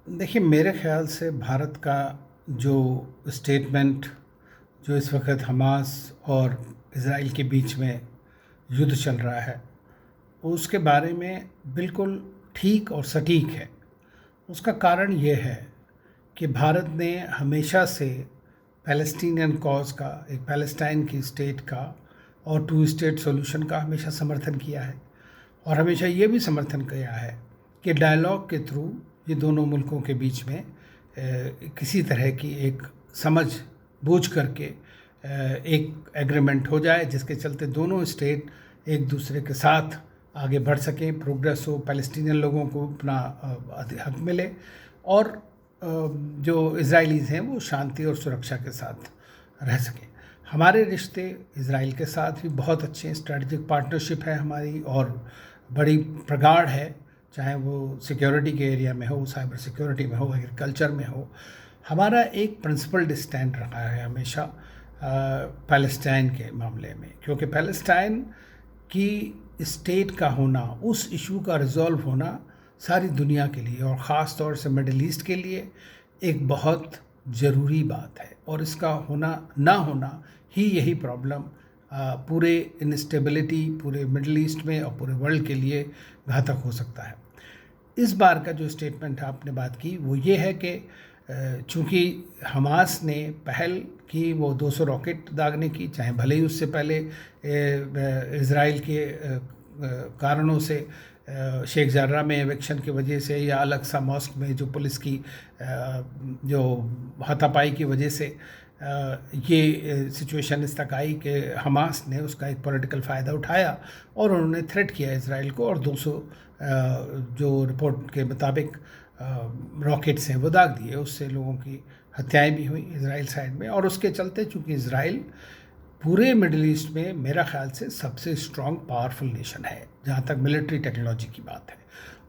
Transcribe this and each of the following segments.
देखिए, मेरे ख़्याल से भारत का जो स्टेटमेंट जो इस वक़्त हमास और इज़राइल के बीच में युद्ध चल रहा है, उसके बारे में बिल्कुल ठीक और सटीक है। उसका कारण ये है कि भारत ने हमेशा से पैलेस्टीनियन कॉज़ का, एक पैलेस्टाइन की स्टेट का और टू स्टेट सॉल्यूशन का हमेशा समर्थन किया है। और हमेशा ये भी समर्थन किया है कि डायलॉग के थ्रू ये दोनों मुल्कों के बीच में किसी तरह की एक समझ बूझ करके एक एग्रीमेंट हो जाए, जिसके चलते दोनों स्टेट एक दूसरे के साथ आगे बढ़ सकें, प्रोग्रेस हो, पैलेस्टीनियन लोगों को अपना हक मिले और जो इजरायलीज़ हैं वो शांति और सुरक्षा के साथ रह सकें। हमारे रिश्ते इज़राइल के साथ भी बहुत अच्छे हैं, स्ट्रेटजिक पार्टनरशिप है हमारी और बड़ी प्रगाढ़ है, चाहे वो सिक्योरिटी के एरिया में हो, साइबर सिक्योरिटी में हो, एग्रीकल्चर में हो। हमारा एक प्रिंसिपल्ड स्टैंड रहा है हमेशा पैलेस्टाइन के मामले में, क्योंकि पैलेस्टाइन की स्टेट का होना, उस इशू का रिज़ॉल्व होना सारी दुनिया के लिए और ख़ास तौर से मिडल ईस्ट के लिए एक बहुत ज़रूरी बात है। और इसका होना ना होना ही यही प्रॉब्लम पूरे इंस्टेबिलिटी पूरे मिडल ईस्ट में और पूरे वर्ल्ड के लिए घातक हो सकता है। इस बार का जो स्टेटमेंट आपने बात की वो ये है कि चूँकि हमास ने पहल की वो 200 रॉकेट दागने की, चाहे भले ही उससे पहले इज़राइल के कारणों से शेख जार्रा में एविक्शन की वजह से या अलग सा मॉस्क में जो पुलिस की जो हाथापाई की वजह से ये सिचुएशन इस तक आई कि हमास ने उसका एक पॉलिटिकल फ़ायदा उठाया और उन्होंने थ्रेट किया इज़राइल को और 200 जो रिपोर्ट के मुताबिक रॉकेट्स हैं वो दाग दिए। उससे लोगों की हत्याएं भी हुई इज़राइल साइड में। और उसके चलते चूँकि इज़राइल पूरे मिडिल ईस्ट में मेरा ख़्याल से सबसे स्ट्रॉन्ग पावरफुल नेशन है जहाँ तक मिलिट्री टेक्नोलॉजी की बात है,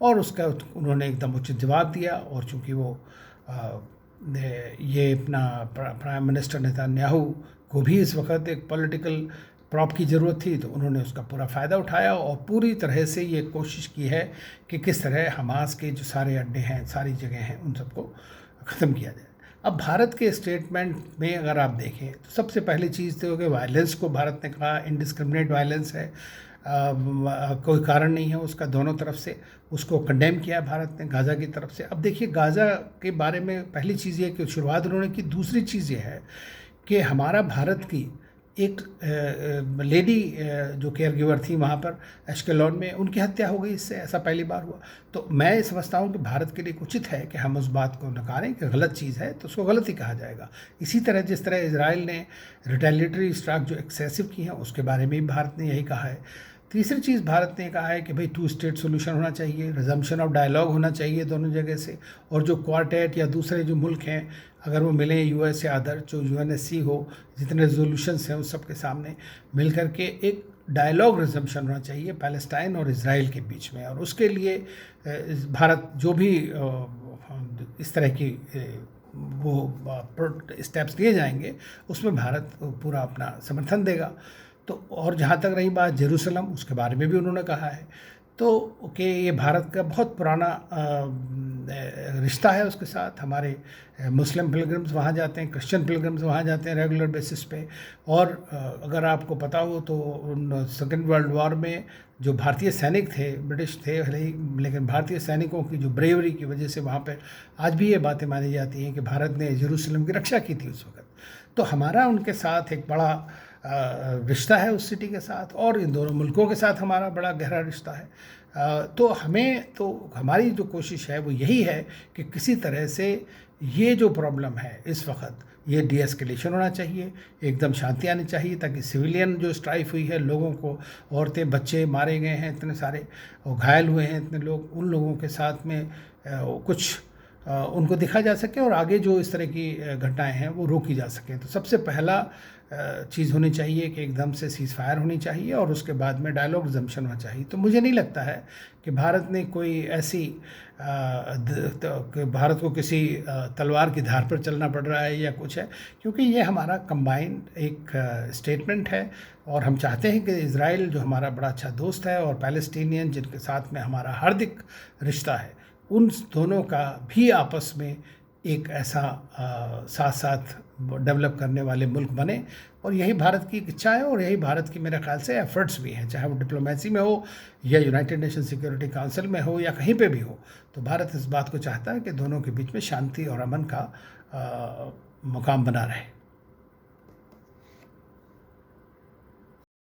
और उसका उन्होंने एकदम उचित जवाब दिया। और चूँकि वो ये अपना प्राइम मिनिस्टर नेतन्याहू को भी इस वक्त एक पॉलिटिकल प्रॉप की ज़रूरत थी, तो उन्होंने उसका पूरा फ़ायदा उठाया और पूरी तरह से ये कोशिश की है कि किस तरह हमास के जो सारे अड्डे हैं, सारी जगह हैं, उन सबको ख़त्म किया जाए। अब भारत के स्टेटमेंट में अगर आप देखें तो सबसे पहली चीज़ तो कि वायलेंस को भारत ने कहा इनडिस्क्रिमिनेट वायलेंस है, कोई कारण नहीं है उसका दोनों तरफ से, उसको कंडेम किया है भारत ने गाज़ा की तरफ से। अब देखिए, गाज़ा के बारे में पहली चीज़ ये कि शुरुआत उन्होंने की। दूसरी चीज़ ये है कि हमारा भारत की एक लेडी जो केयर गिवर थी वहाँ पर एश्केलॉन में, उनकी हत्या हो गई इससे, ऐसा पहली बार हुआ। तो मैं ये समझता हूँ कि भारत के लिए उचित है कि हम उस बात को नकारें कि गलत चीज़ है तो उसको गलत ही कहा जाएगा। इसी तरह जिस तरह इजराइल ने रिटेलिएटरी स्ट्राइक जो एक्सेसिव की हैं उसके बारे में भी भारत ने यही कहा है। तीसरी चीज़ भारत ने कहा है कि भाई टू स्टेट सोल्यूशन होना चाहिए, रिजम्पशन ऑफ डायलॉग होना चाहिए दोनों जगह से, और जो क्वार्टेट या दूसरे जो मुल्क हैं अगर वो मिलें यूएस या अदर जो यूएनएससी हो, जितने रेजोल्यूशंस हैं उस सब के सामने मिल करके एक डायलॉग रिजम्पशन होना चाहिए पैलेस्टाइन और इज़राइल के बीच में। और उसके लिए भारत जो भी इस तरह की वो स्टेप्स लिए जाएंगे उसमें भारत पूरा अपना समर्थन देगा। तो और जहाँ तक रही बात जेरूसलम, उसके बारे में भी उन्होंने कहा है तो कि ये भारत का बहुत पुराना रिश्ता है उसके साथ। हमारे मुस्लिम पिलग्रिम्स वहाँ जाते हैं, क्रिश्चियन पिलग्रिम्स वहाँ जाते हैं रेगुलर बेसिस पे। और अगर आपको पता हो तो सेकेंड वर्ल्ड वॉर में जो भारतीय सैनिक थे, ब्रिटिश थे भले ही, लेकिन भारतीय सैनिकों की जो ब्रेवरी की वजह से वहाँ पर आज भी ये बातें मानी जाती हैं कि भारत ने जेरूसलम की रक्षा की थी उस वक्त। तो हमारा उनके साथ एक बड़ा रिश्ता है उस सिटी के साथ, और इन दोनों मुल्कों के साथ हमारा बड़ा गहरा रिश्ता है। तो हमारी जो कोशिश है वो यही है कि किसी तरह से ये जो प्रॉब्लम है इस वक्त ये डीएस्केलेशन होना चाहिए, एकदम शांति आनी चाहिए, ताकि सिविलियन जो स्ट्राइक हुई है, लोगों को, औरतें बच्चे मारे गए हैं इतने सारे और घायल हुए हैं इतने लोग, उन लोगों के साथ में कुछ उनको दिखा जा सके और आगे जो इस तरह की घटनाएं हैं वो रोकी जा सकें। तो सबसे पहला चीज़ होनी चाहिए कि एकदम से सीज़ फायर होनी चाहिए और उसके बाद में डायलॉग रिजम्पशन होना चाहिए। तो मुझे नहीं लगता है कि भारत ने कोई ऐसी कि भारत को किसी तलवार की धार पर चलना पड़ रहा है या कुछ है, क्योंकि ये हमारा कंबाइंड एक स्टेटमेंट है। और हम चाहते हैं कि इज़राइल जो हमारा बड़ा अच्छा दोस्त है और पैलेस्टीनियन जिनके साथ में हमारा हार्दिक रिश्ता है, उन दोनों का भी आपस में एक ऐसा साथ साथ डेवलप करने वाले मुल्क बने। और यही भारत की इच्छा है और यही भारत की मेरे ख्याल से एफर्ट्स भी हैं, चाहे वो डिप्लोमेसी में हो या यूनाइटेड नेशन सिक्योरिटी काउंसिल में हो या कहीं पे भी हो। तो भारत इस बात को चाहता है कि दोनों के बीच में शांति और अमन का मुकाम बना रहे।